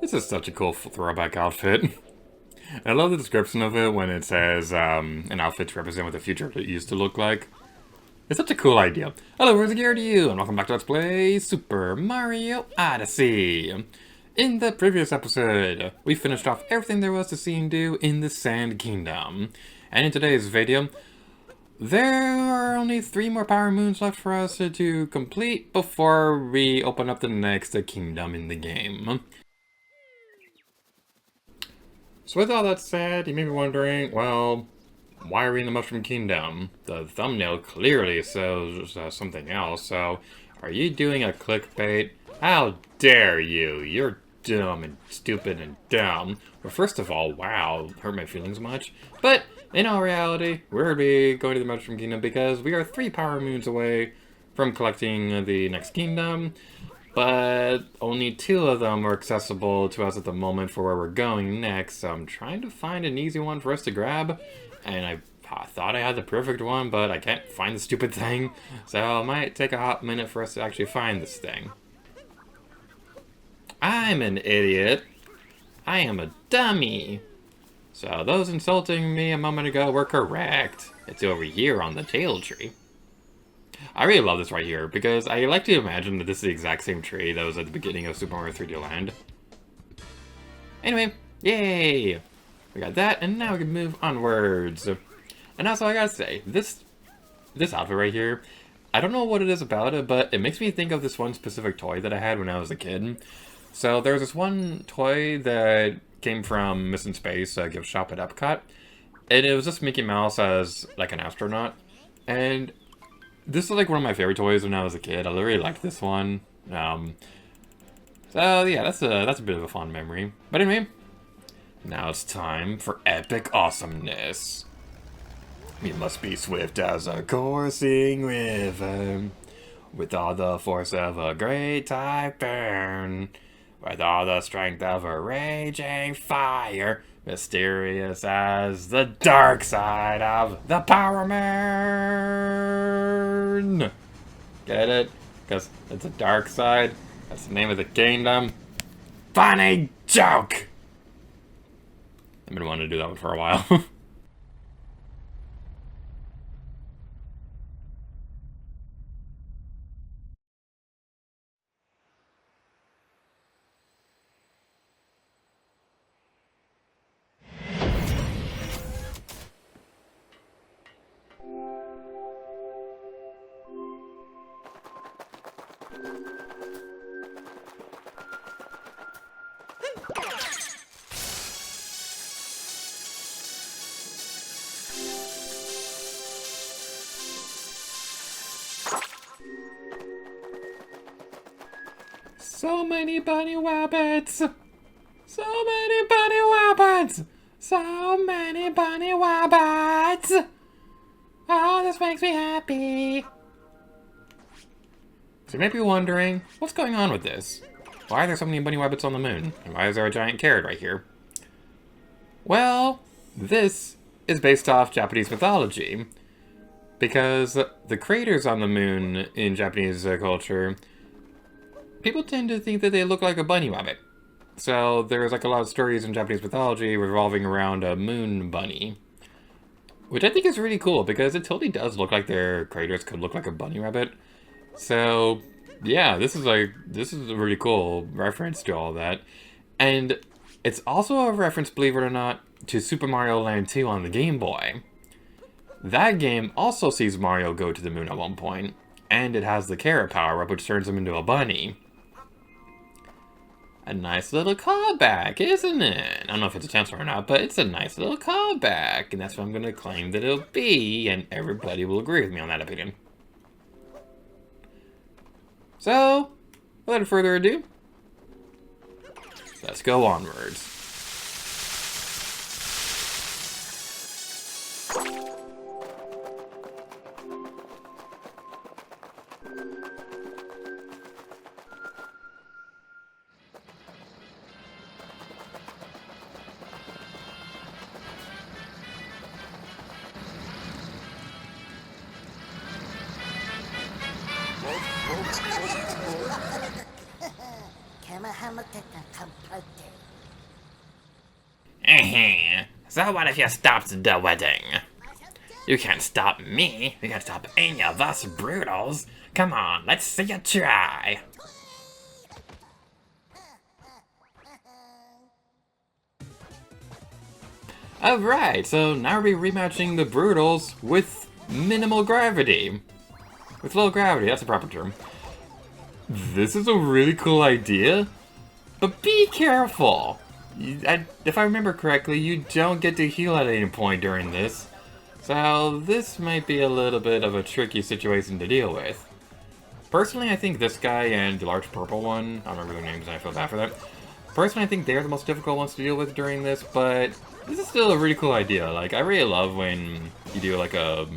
This is such a cool throwback outfit. I love the description of it when it says an outfit to represent what the future used to look like. It's such a cool idea. Hello, where's the gear to you? And welcome back to Let's Play Super Mario Odyssey. In the previous episode, we finished off everything there was to see and do in the Sand Kingdom. And in today's video, there are only 3 more power moons left for us to complete before we open up the next kingdom in the game. So with all that said, you may be wondering, well, why are we in the Mushroom Kingdom? The thumbnail clearly says something else, so are you doing a clickbait? How dare you? You're dumb and stupid and dumb. Well, first of all, wow, hurt my feelings much. But in all reality, we're going to the Mushroom Kingdom because we are 3 power moons away from collecting the next kingdom. But only 2 of them are accessible to us at the moment for where we're going next, so I'm trying to find an easy one for us to grab. And I thought I had the perfect one, but I can't find the stupid thing. So it might take a hot minute for us to actually find this thing. I'm an idiot. I am a dummy. So those insulting me a moment ago were correct. It's over here on the tail tree. I really love this right here, because I like to imagine that this is the exact same tree that was at the beginning of Super Mario 3D Land. Anyway, yay! We got that, and now we can move onwards. And also, I gotta say, this outfit right here, I don't know what it is about it, but it makes me think of this one specific toy that I had when I was a kid. So there was this one toy that came from Missing Space, a gift shop at Epcot, and it was just Mickey Mouse as like an astronaut. And this is like one of my favorite toys when I was a kid. I really liked this one. So yeah, that's a bit of a fond memory. But anyway, now it's time for epic awesomeness. We must be swift as a coursing river, with all the force of a great typhoon, with all the strength of a raging fire, mysterious as the dark side of the Power Moon. Get it? Because it's a dark side. That's the name of the kingdom. Funny joke! I've been wanting to do that one for a while. So many bunny wabbits! So many bunny wabbits! So many bunny wabbits! Oh, this makes me happy! So you may be wondering, what's going on with this? Why are there so many bunny wabbits on the moon? And why is there a giant carrot right here? Well, this is based off Japanese mythology. Because the craters on the moon in Japanese culture, people tend to think that they look like a bunny rabbit. So there's like a lot of stories in Japanese mythology revolving around a moon bunny. Which I think is really cool because it totally does look like their craters could look like a bunny rabbit. So yeah, this is a really cool reference to all that. And it's also a reference, believe it or not, to Super Mario Land 2 on the Game Boy. That game also sees Mario go to the moon at one point, and it has the carrot power-up which turns him into a bunny. A nice little callback, isn't it? I don't know if it's intentional or not, but it's a nice little callback. And that's what I'm going to claim that it'll be, and everybody will agree with me on that opinion. So, without further ado, let's go onwards. So what if you stopped the wedding? You can't stop me. You can't stop any of us brutals. Come on, let's see you try. Alright, so now we're rematching the brutals with minimal gravity. With low gravity, that's a proper term. This is a really cool idea, but be careful. If I remember correctly, you don't get to heal at any point during this. So this might be a little bit of a tricky situation to deal with. Personally, I think this guy and the large purple one, I don't remember their names and I feel bad for that. Personally, I think they're the most difficult ones to deal with during this, but this is still a really cool idea. Like, I really love when you do like a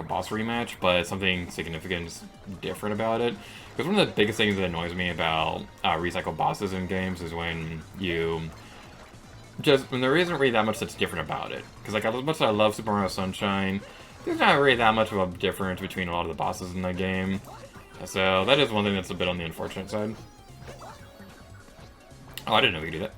boss rematch, but something significant is different about it. Because one of the biggest things that annoys me about recycled bosses in games is when there isn't really that much that's different about it. Because like, as much as I love Super Mario Sunshine, there's not really that much of a difference between a lot of the bosses in the game. So that is one thing that's a bit on the unfortunate side. Oh, I didn't know we could do that.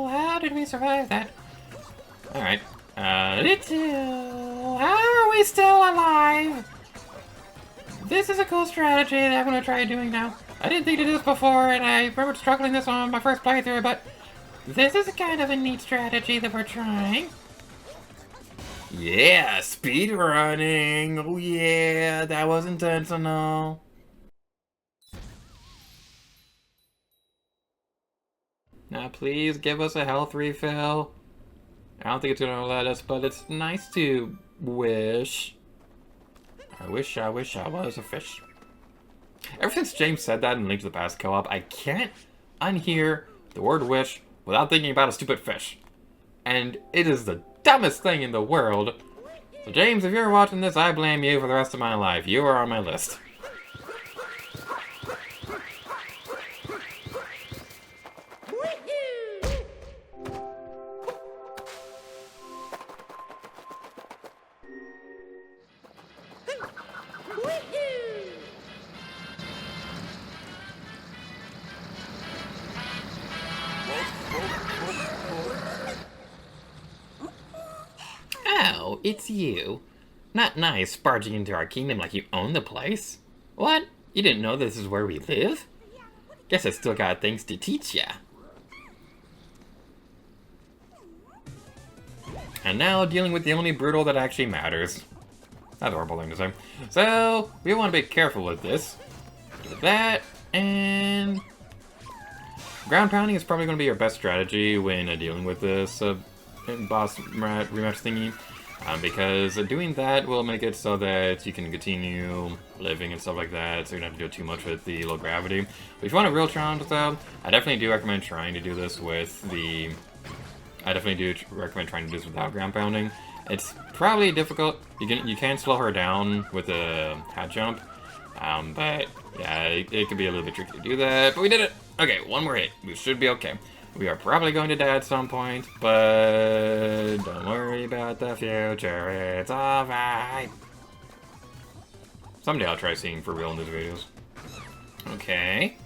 How did we survive that? Alright. How are we still alive? This is a cool strategy that I'm going to try doing now. I didn't think to do this before, and I remember struggling this on my first playthrough, but this is kind of a neat strategy that we're trying. Yeah, speed running. Oh yeah, that was intentional. Now please give us a health refill. I don't think it's gonna let us, but it's nice to wish. I wish I was a fish. Ever since James said that in Link to the Past co-op, I can't unhear the word wish without thinking about a stupid fish. And it is the dumbest thing in the world. So James, if you're watching this, I blame you for the rest of my life. You are on my list. Oh, it's you. Not nice barging into our kingdom like you own the place. What? You didn't know this is where we live? Guess I still got things to teach ya. And now dealing with the only brutal that actually matters. That's a horrible thing to say. So, we want to be careful with this. Do that, and ground pounding is probably going to be your best strategy when dealing with this boss rematch thingy. Because doing that will make it so that you can continue living and stuff like that, so you don't have to do too much with the low gravity. But if you want a real challenge, though, I definitely do recommend trying to do this with the... I definitely do recommend trying to do this without ground pounding. It's probably difficult. You can slow her down with a hat jump, but yeah, it could be a little bit tricky to do that. But we did it. Okay, one more hit. We should be okay. We are probably going to die at some point, but don't worry about the future. It's alright. Someday I'll try seeing for real in these videos. Okay.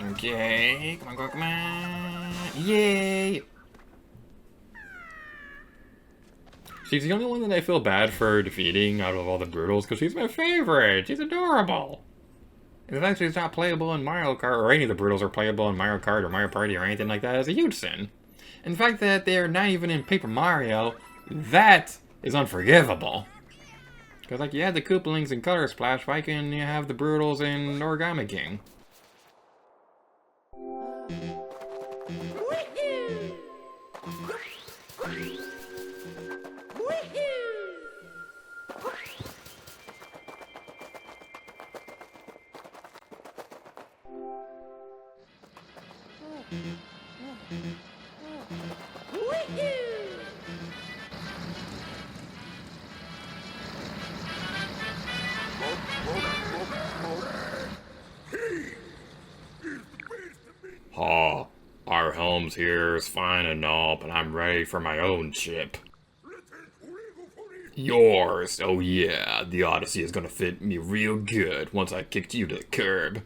Okay. Come on, come on. Yay! She's the only one that I feel bad for defeating out of all the brutals, because she's my favorite. She's adorable. And the fact she's not playable in Mario Kart, or any of the brutals are playable in Mario Kart or Mario Party or anything like that, is a huge sin. And the fact that they're not even in Paper Mario, that is unforgivable. Because, like, you had the Koopalings in Color Splash, why can't you have the brutals in Origami King? Oh, our home's here is fine and all, but I'm ready for my own ship. Yours. Oh yeah, the Odyssey is gonna fit me real good once I kicked you to the curb.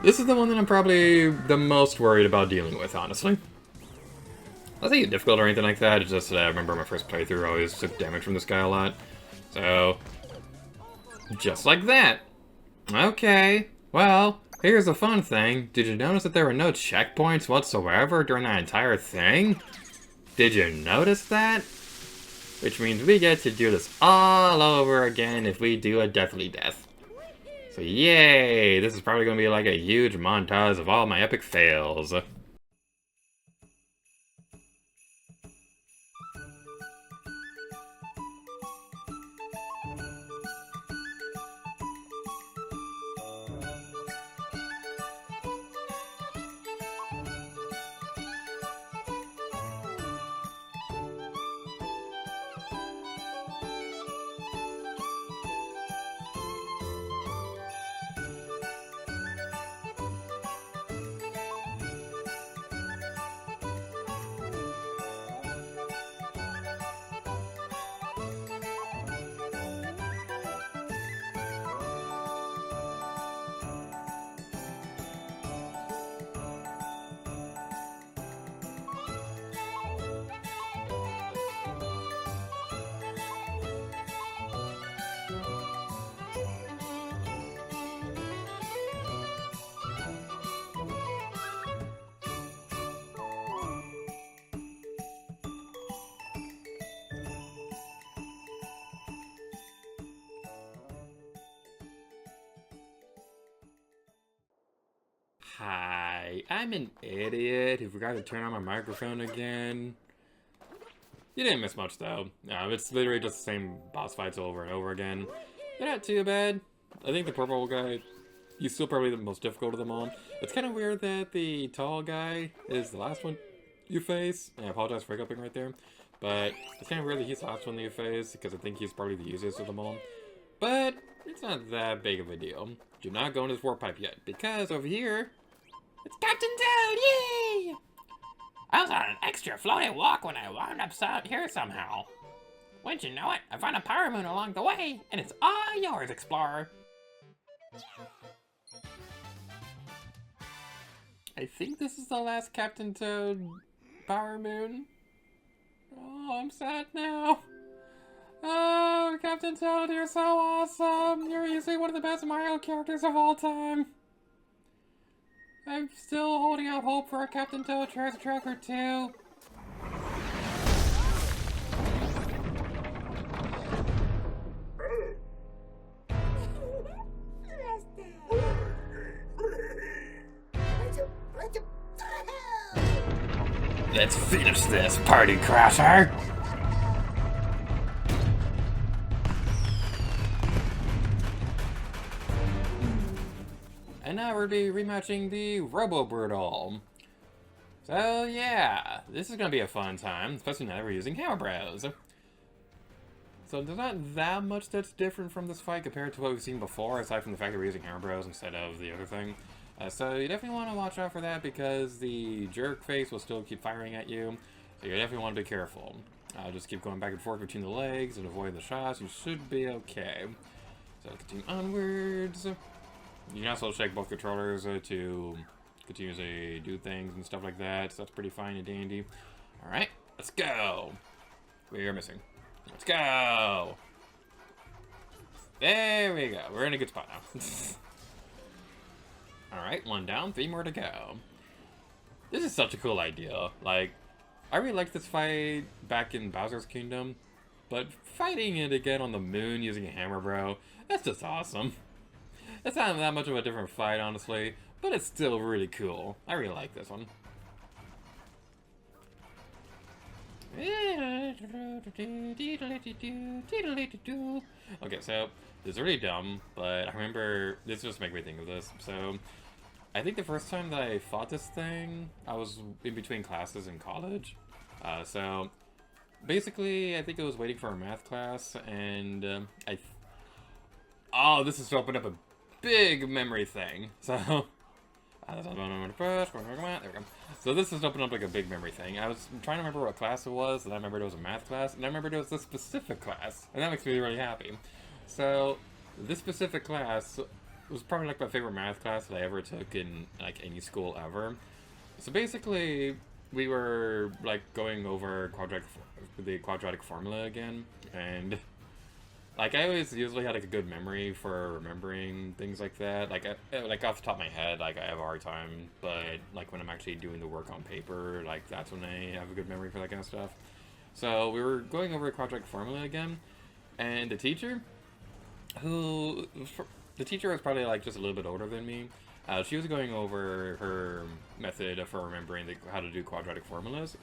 This is the one that I'm probably the most worried about dealing with, honestly. I don't think it's difficult or anything like that, it's just that I remember my first playthrough I always took damage from this guy a lot. So, just like that. Okay, well, here's the fun thing. Did you notice that there were no checkpoints whatsoever during that entire thing? Did you notice that? Which means we get to do this all over again if we do a deathly death. So yay! This is probably going to be like a huge montage of all my epic fails. Hi, I'm an idiot who forgot to turn on my microphone again. You didn't miss much though. No, it's literally just the same boss fights over and over again. They're not too bad. I think the purple guy, he's still probably the most difficult of them all. It's kind of weird that the tall guy is the last one you face. And I apologize for hiccuping right there. But it's kind of weird that he's the last one that you face because I think he's probably the easiest of them all. But it's not that big of a deal. Do not go into this warp pipe yet because over here, it's Captain Toad! Yay! I was on an extra floating walk when I wound up here somehow. Wouldn't you know it, I found a power moon along the way, and it's all yours, Explorer. I think this is the last Captain Toad power moon. Oh, I'm sad now. Oh, Captain Toad, you're so awesome. You're easily one of the best Mario characters of all time. I'm still holding out hope for a Captain Toad treasure tracker too. Let's finish this, party crasher! And now we're going to be rematching the Robo-Brutal. So yeah, this is going to be a fun time, especially now that we're using Hammer Bros. So there's not that much that's different from this fight compared to what we've seen before, aside from the fact that we're using Hammer Bros instead of the other thing. So you definitely want to watch out for that because the jerk face will still keep firing at you. So you definitely want to be careful. Just keep going back and forth between the legs and avoid the shots. You should be okay. So continue onwards. You can also shake both controllers to continuously do things and stuff like that, so that's pretty fine and dandy. Alright, let's go! We are missing. Let's go! There we go. We're in a good spot now. Alright, one down, 3 more to go. This is such a cool idea. Like, I really like this fight back in Bowser's Kingdom, but fighting it again on the moon using a hammer, bro, that's just awesome. It's not that much of a different fight, honestly, but it's still really cool. I really like this one. Okay, so this is really dumb, but I remember this just made me think of this. So I think the first time that I fought this thing, I was in between classes in college. So basically, I think I was waiting for a math class, and oh, this is to open up a big memory thing. So There we go. So this is opening up like a big memory thing. I was trying to remember what class it was, and I remembered it was a math class, and I remembered it was this specific class, and that makes me really happy. So this specific class was probably like my favorite math class that I ever took in like any school ever. So basically, we were like going over the quadratic formula again, and like I always usually had like a good memory for remembering things like that. Like off the top of my head, like I have a hard time, but like when I'm actually doing the work on paper, like that's when I have a good memory for that kind of stuff. So we were going over the quadratic formula again, and the teacher, who the teacher was probably like just a little bit older than me. She was going over her method for remembering how to do quadratic formulas,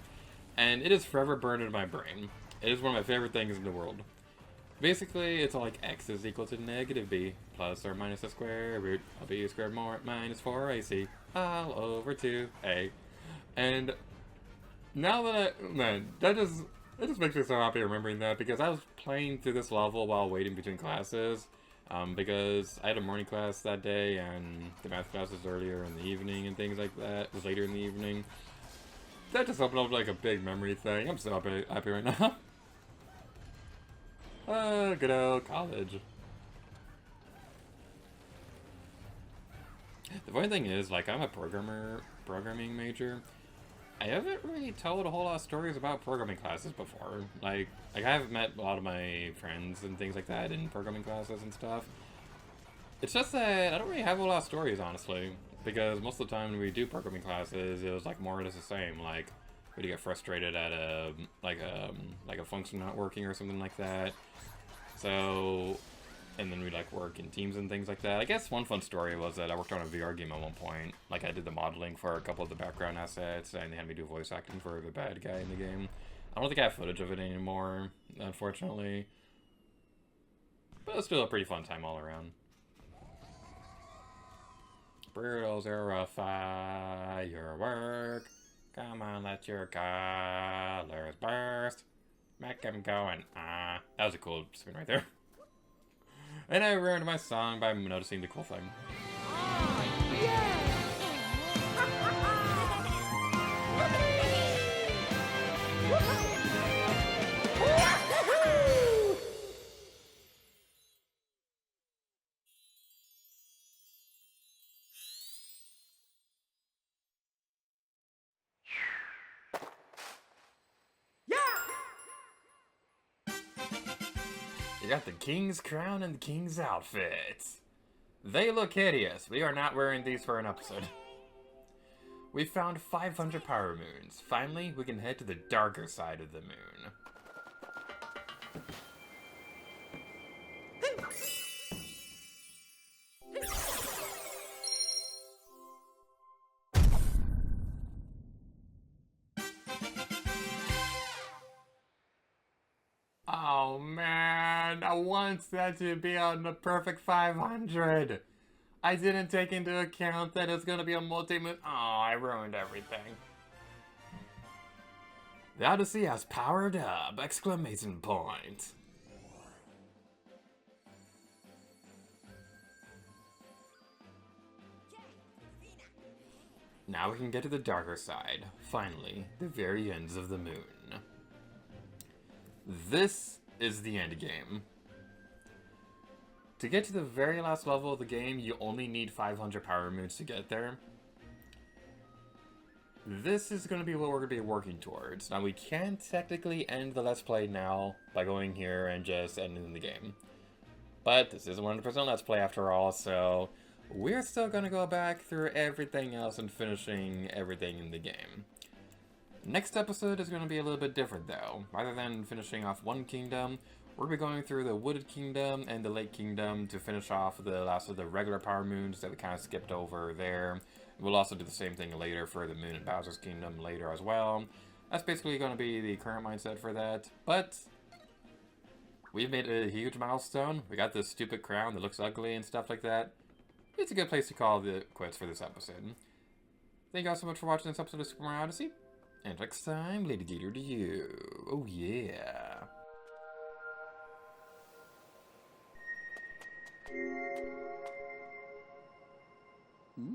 and it is forever burned in my brain. It is one of my favorite things in the world. Basically, it's all like x is equal to negative b plus or minus the square root of b squared more minus 4ac all over 2a. And now that man, it just makes me so happy remembering that, because I was playing through this level while waiting between classes. Because I had a morning class that day, and the math class was earlier in the evening and things like that. It was later in the evening. That just opened up like a big memory thing. I'm so happy right now. Good old college. The funny thing is, like, I'm a programming major. I haven't really told a whole lot of stories about programming classes before. Like I have met a lot of my friends and things like that in programming classes and stuff. It's just that I don't really have a lot of stories, honestly, because most of the time when we do programming classes, it was like more or less the same. Like we'd get frustrated at like a function not working or something like that. So, and then we'd like work in teams and things like that. I guess one fun story was that I worked on a VR game at one point. Like I did the modeling for a couple of the background assets, and they had me do voice acting for the bad guy in the game. I don't think I have footage of it anymore, unfortunately. But it was still a pretty fun time all around. Brutal's are a firework. Come on, let your colors burst. Make him go and ah. That was a cool spin right there. And I ruined my song by noticing the cool thing. Oh, yeah! You got the king's crown and the king's outfit. They look hideous. We are not wearing these for an episode. We found 500 power moons. Finally, we can head to the darker side of the moon. Oh man, I want that to be on the perfect 500. I didn't take into account that it's gonna be a multi-moon. Oh, I ruined everything. The Odyssey has powered up! Exclamation point. Now we can get to the darker side. Finally, the very ends of the moon. This is the end game. To get to the very last level of the game, you only need 500 power moons to get there. This is going to be what we're going to be working towards. Now, we can technically end the Let's Play now by going here and just ending the game. But this isn't 100% Let's Play after all, so we're still going to go back through everything else and finishing everything in the game. Next episode is going to be a little bit different, though. Rather than finishing off one kingdom, we'll be going through the Wooded Kingdom and the Lake Kingdom to finish off the last of the regular power moons that we kind of skipped over there. We'll also do the same thing later for the Moon and Bowser's Kingdom later as well. That's basically going to be the current mindset for that. But we've made a huge milestone. We got this stupid crown that looks ugly and stuff like that. It's a good place to call it quits for this episode. Thank you all so much for watching this episode of Super Mario Odyssey. And next time, Lady Gator to you. Oh yeah. Hmm?